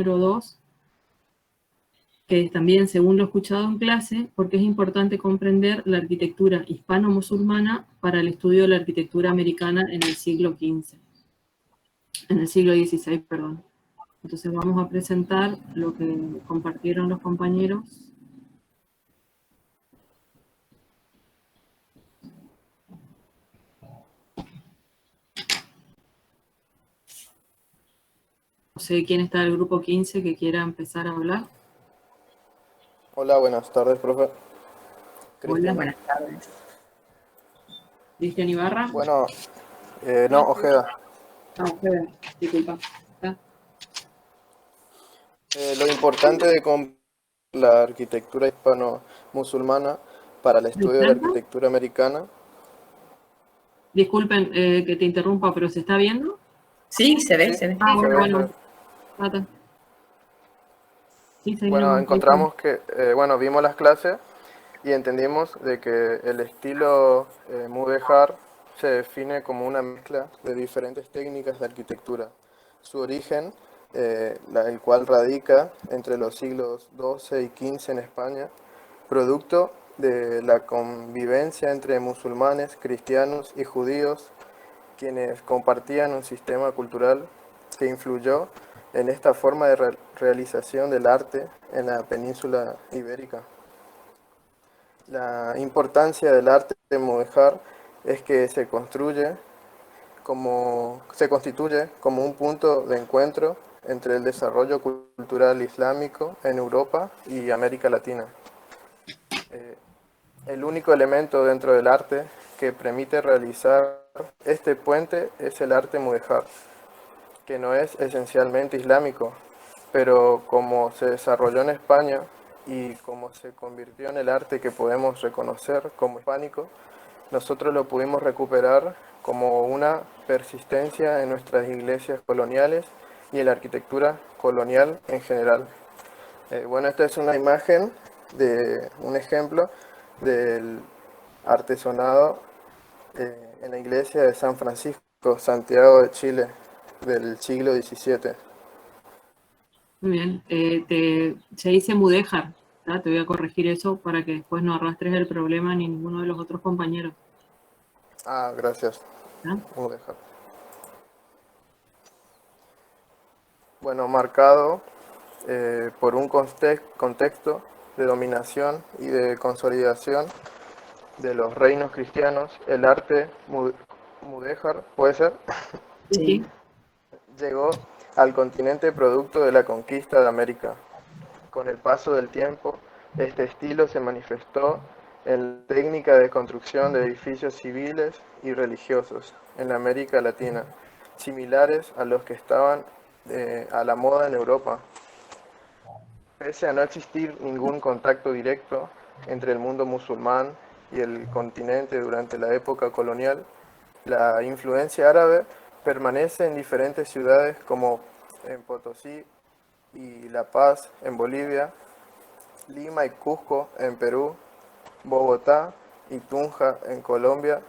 2, que es también según lo escuchado en clase, porque es importante comprender la arquitectura hispano-musulmana para el estudio de la arquitectura americana en el siglo XVI, en el siglo XVI, perdón. Entonces vamos a presentar lo que compartieron los compañeros. No sé quién está del grupo 15 que quiera empezar a hablar. Hola, buenas tardes, profe. Hola, buenas tardes. ¿Cristian Ibarra? Bueno, no, Ojeda. Ah, Ojeda, disculpa. ¿Está? Lo importante de la arquitectura hispano-musulmana para el estudio de la arquitectura americana. Disculpen que te interrumpa, pero ¿se está viendo? Sí, se ve, Sí, se ve. Ah, bueno, se ve. bueno. Trata. Sí, Bueno, encontramos que, vimos las clases y entendimos de que el estilo mudéjar se define como una mezcla de diferentes técnicas de arquitectura. Su origen, el cual radica entre los siglos XII y XV en España, producto de la convivencia entre musulmanes, cristianos y judíos, quienes compartían un sistema cultural que influyó en esta forma de realización del arte en la península ibérica. La importancia del arte de mudéjar es que se constituye como un punto de encuentro entre el desarrollo cultural islámico en Europa y América Latina. El único elemento dentro del arte que permite realizar este puente es el arte mudéjar, que no es esencialmente islámico, pero como se desarrolló en España y como se convirtió en el arte que podemos reconocer como hispánico, nosotros lo pudimos recuperar como una persistencia en nuestras iglesias coloniales y en la arquitectura colonial en general. Bueno, esta es una imagen de un ejemplo del artesonado en la iglesia de San Francisco, Santiago de Chile, del siglo XVII. Muy bien. Se dice mudéjar, ¿tá? Te voy a corregir eso para que después no arrastres el problema ni ninguno de los otros compañeros. Ah, gracias. ¿Tá? Mudéjar. Bueno, marcado por un contexto de dominación y de consolidación de los reinos cristianos, el arte mudéjar, ¿puede ser? Sí. Llegó al continente producto de la conquista de América. Con el paso del tiempo, este estilo se manifestó en la técnica de construcción de edificios civiles y religiosos en la América Latina, similares a los que estaban a la moda en Europa. Pese a no existir ningún contacto directo entre el mundo musulmán y el continente durante la época colonial, la influencia árabe permanece en diferentes ciudades como en Potosí y La Paz en Bolivia, Lima y Cusco en Perú, Bogotá y Tunja en Colombia,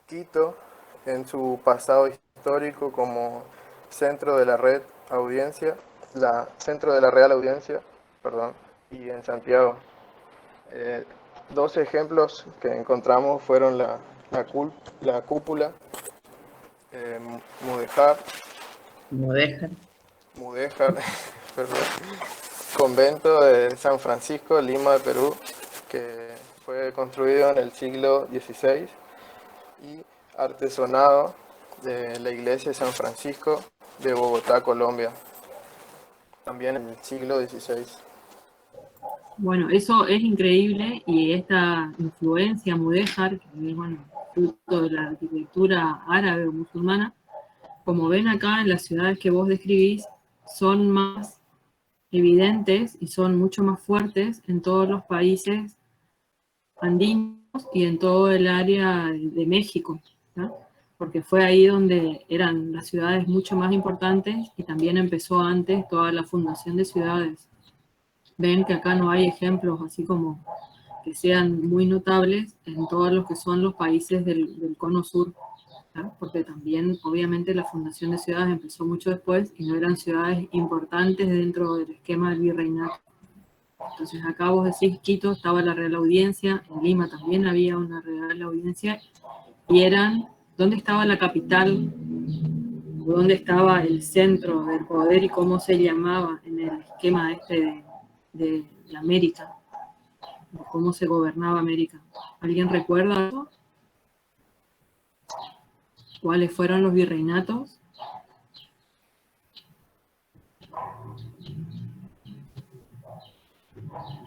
Quito en su pasado histórico como centro de la centro de la Real Audiencia, y en Santiago. Dos ejemplos que encontramos fueron la cúpula, Mudéjar, perdón, convento de San Francisco, Lima de Perú, que fue construido en el siglo XVI, y artesonado de la iglesia de San Francisco de Bogotá, Colombia, también en el siglo XVI. Bueno, eso es increíble y esta influencia mudéjar, que es bueno, fruto de la arquitectura árabe o musulmana, como ven acá en las ciudades que vos describís, son más evidentes y son mucho más fuertes en todos los países andinos y en todo el área de México, ¿no? Porque fue ahí donde eran las ciudades mucho más importantes y también empezó antes toda la fundación de ciudades. Ven que acá no hay ejemplos así como que sean muy notables en todos los que son los países del cono sur. ¿no? Porque también, obviamente, la fundación de ciudades empezó mucho después y no eran ciudades importantes dentro del esquema del virreinato. Entonces acá vos decís, Quito estaba la Real Audiencia, en Lima también había una Real Audiencia, y eran, ¿dónde estaba la capital? ¿Dónde estaba el centro del poder y cómo se llamaba en el esquema este de América? ¿Cómo se gobernaba América? ¿Alguien recuerda eso? ¿Cuáles fueron los virreinatos?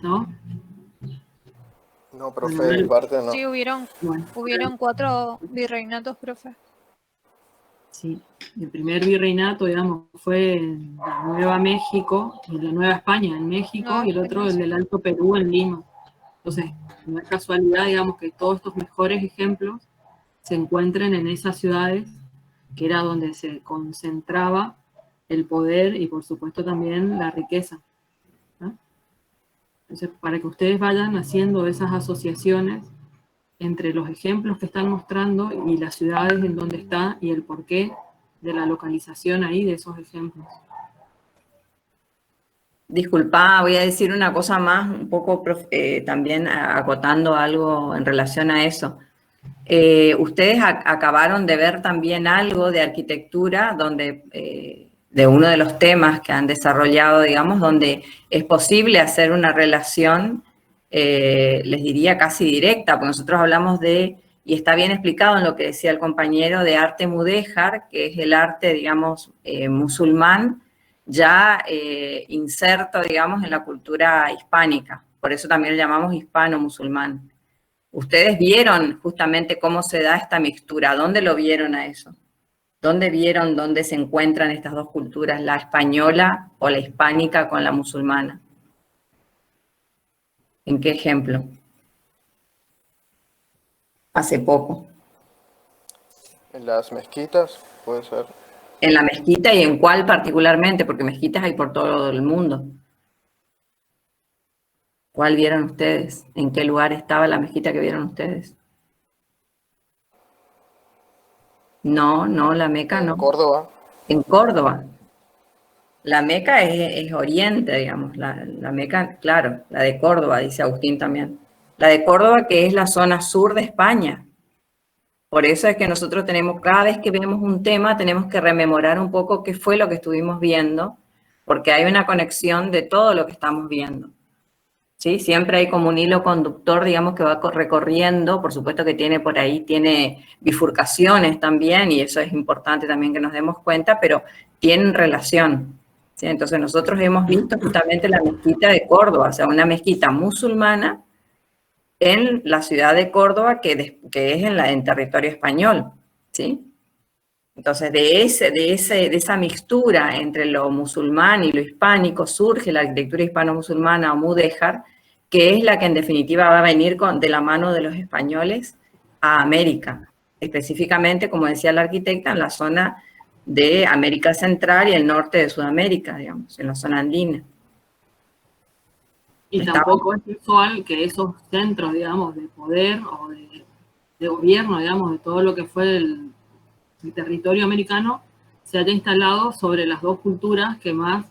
¿No? No, Bueno, profe, de mi parte no. Sí, bueno, hubieron 4 virreinatos, profe. sí. El primer virreinato, digamos, fue en la Nueva México, en la Nueva España en México, Nueva y el otro España, el sí. del Alto Perú en Lima. Entonces, no es casualidad, digamos, que todos estos mejores ejemplos se encuentren en esas ciudades, que era donde se concentraba el poder y, por supuesto, también la riqueza, ¿no? Entonces, para que ustedes vayan haciendo esas asociaciones entre los ejemplos que están mostrando y las ciudades en donde está y el porqué de la localización ahí de esos ejemplos. Disculpa, voy a decir una cosa más, un poco también acotando algo en relación a eso. Ustedes acabaron de ver también algo de arquitectura, donde de uno de los temas que han desarrollado, digamos, donde es posible hacer una relación, les diría casi directa, porque nosotros hablamos de, y está bien explicado en lo que decía el compañero, de arte mudéjar, que es el arte, digamos, musulmán, ya inserto, digamos, en la cultura hispánica. Por eso también lo llamamos hispano-musulmán. Ustedes vieron justamente cómo se da esta mixtura. ¿Dónde lo vieron a eso? ¿Dónde vieron dónde se encuentran estas dos culturas, la española o la hispánica con la musulmana? ¿En qué ejemplo? Hace poco. En las mezquitas, puede ser. ¿En la mezquita y en cuál particularmente? Porque mezquitas hay por todo el mundo. ¿Cuál vieron ustedes? ¿En qué lugar estaba la mezquita que vieron ustedes? No, la Meca En no. Córdoba. En Córdoba. La Meca es Oriente, digamos. La Meca, claro, la de Córdoba, dice Agustín también. La de Córdoba, que es la zona sur de España. Por eso es que nosotros tenemos, cada vez que vemos un tema, tenemos que rememorar un poco qué fue lo que estuvimos viendo, porque hay una conexión de todo lo que estamos viendo. ¿Sí? Siempre hay como un hilo conductor, digamos, que va recorriendo, por supuesto que tiene por ahí, tiene bifurcaciones también, y eso es importante también que nos demos cuenta, pero tienen relación. ¿Sí? Entonces nosotros hemos visto justamente la mezquita de Córdoba, o sea, una mezquita musulmana en la ciudad de Córdoba, que es en territorio español, ¿sí? Entonces, de esa mixtura entre lo musulmán y lo hispánico surge la arquitectura hispano-musulmana o mudéjar, que es la que en definitiva va a venir de la mano de los españoles a América, específicamente, como decía la arquitecta, en la zona de América Central y el norte de Sudamérica, digamos, en la zona andina. Y tampoco es casual que esos centros, digamos, de poder o de gobierno, digamos, de todo lo que fue el territorio americano, se haya instalado sobre las dos culturas que más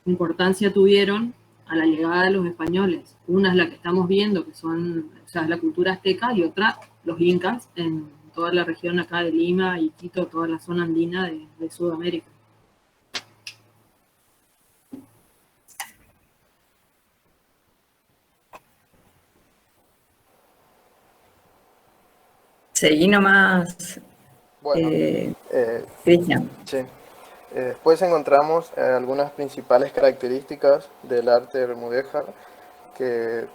importancia tuvieron a la llegada de los españoles. Una es la que estamos viendo, que son, o sea, es la cultura azteca, y otra, los incas, en toda la región acá de Lima y Quito, toda la zona andina de Sudamérica. Seguí nomás, Bueno, Cristian. sí. Después encontramos algunas principales características del arte mudéjar, que,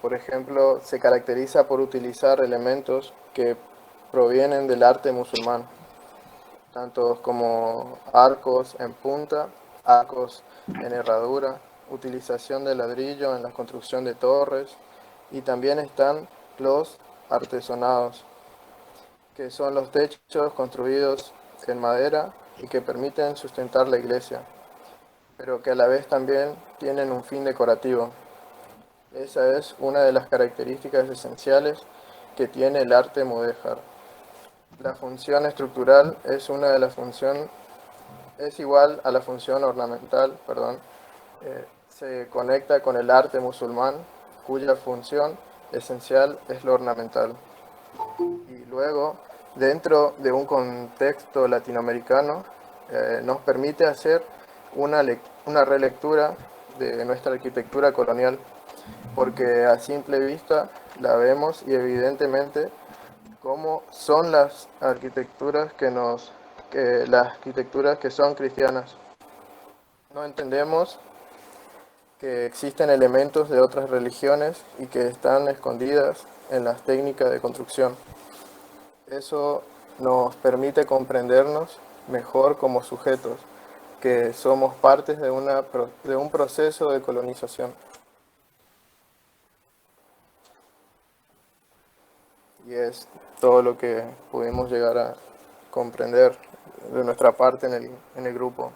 por ejemplo, se caracteriza por utilizar elementos que provienen del arte musulmán, tanto como arcos en punta, arcos en herradura, utilización de ladrillo en la construcción de torres, y también están los artesonados, que son los techos construidos en madera y que permiten sustentar la iglesia, pero que a la vez también tienen un fin decorativo. Esa es una de las características esenciales que tiene el arte mudéjar. La función estructural es una de las funciones, es igual a la función ornamental, perdón. Se conecta con el arte musulmán, cuya función esencial es lo ornamental. Y luego, dentro de un contexto latinoamericano, nos permite hacer una relectura de nuestra arquitectura colonial, porque a simple vista la vemos y evidentemente cómo son las arquitecturas las arquitecturas que son cristianas. No entendemos que existen elementos de otras religiones y que están escondidas en las técnicas de construcción. Eso nos permite comprendernos mejor como sujetos, que somos partes de un proceso de colonización. Y es todo lo que pudimos llegar a comprender de nuestra parte en el grupo.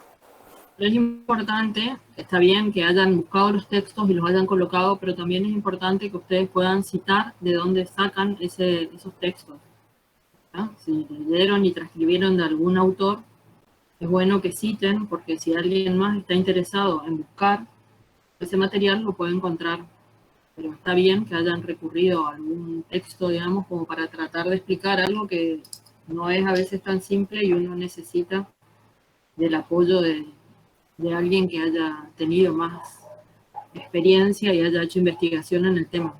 Es importante, está bien que hayan buscado los textos y los hayan colocado, pero también es importante que ustedes puedan citar de dónde sacan esos textos, ¿no? Si leyeron y transcribieron de algún autor, es bueno que citen, porque si alguien más está interesado en buscar ese material, lo puede encontrar. Pero está bien que hayan recurrido a algún texto, digamos, como para tratar de explicar algo que no es a veces tan simple y uno necesita del apoyo de alguien que haya tenido más experiencia y haya hecho investigación en el tema.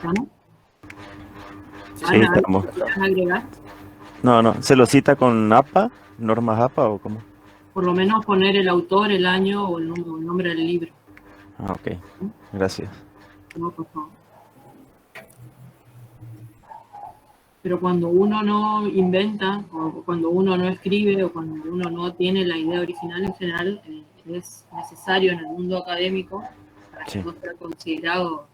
¿Vamos? Sí, Ana, ¿algo estamos. que quieras agregar? No. ¿Se lo cita con APA? ¿Normas APA o cómo? Por lo menos poner el autor, el año o el nombre del libro. Ah, ok. Gracias. No, por favor. Pero cuando uno no inventa, o cuando uno no escribe, o cuando uno no tiene la idea original, en general es necesario en el mundo académico para que no sea considerado,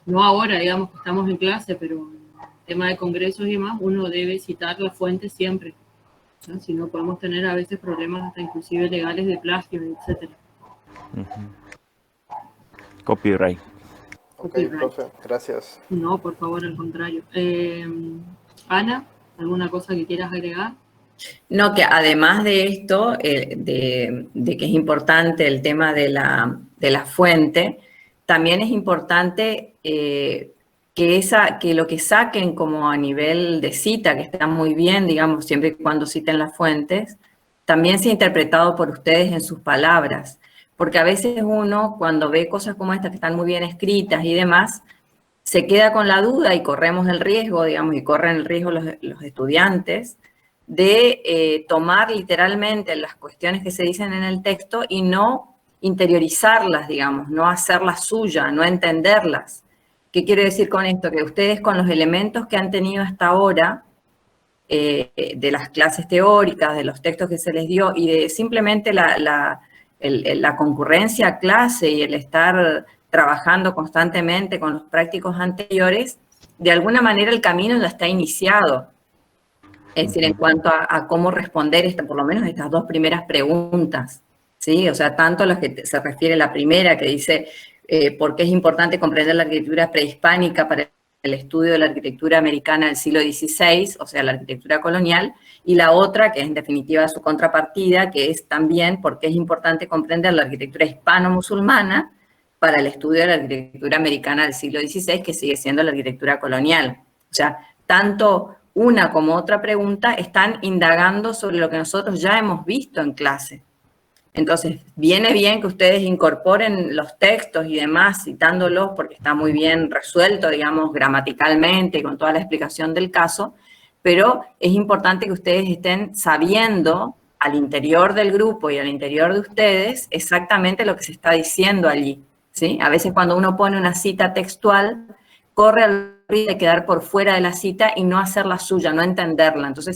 no ahora, digamos que estamos en clase, pero en el tema de congresos y demás, uno debe citar la fuente siempre, ¿no? Si no podemos tener a veces problemas hasta inclusive legales de plagio, etc. Ok, Copyright. profe, gracias. No, por favor, al contrario. Ana, ¿alguna cosa que quieras agregar? No, que además de esto, de que es importante el tema de la fuente, también es importante que lo que saquen como a nivel de cita, que está muy bien, digamos, siempre y cuando citen las fuentes, también sea interpretado por ustedes en sus palabras. Porque a veces uno, cuando ve cosas como estas que están muy bien escritas y demás, se queda con la duda y corremos el riesgo, digamos, y corren el riesgo los estudiantes, de tomar literalmente las cuestiones que se dicen en el texto y no interiorizarlas, digamos, no hacerlas suyas, no entenderlas. ¿Qué quiero decir con esto? Que ustedes con los elementos que han tenido hasta ahora, de las clases teóricas, de los textos que se les dio y de simplemente la concurrencia a clase y el estar trabajando constantemente con los prácticos anteriores, de alguna manera el camino ya está iniciado. Es decir, en cuanto a cómo responder por lo menos estas dos primeras preguntas, ¿sí? O sea, tanto las que se refiere a la primera, que dice por qué es importante comprender la arquitectura prehispánica para el estudio de la arquitectura americana del siglo XVI, o sea, la arquitectura colonial, y la otra, que es en definitiva su contrapartida, que es también por qué es importante comprender la arquitectura hispano-musulmana para el estudio de la arquitectura americana del siglo XVI, que sigue siendo la arquitectura colonial. O sea, tanto una como otra pregunta están indagando sobre lo que nosotros ya hemos visto en clase. Entonces, viene bien que ustedes incorporen los textos y demás, citándolos, porque está muy bien resuelto, digamos, gramaticalmente, con toda la explicación del caso, pero es importante que ustedes estén sabiendo al interior del grupo y al interior de ustedes exactamente lo que se está diciendo allí, ¿sí? A veces cuando uno pone una cita textual, corre al riesgo de quedar por fuera de la cita y no hacerla suya, no entenderla. Entonces,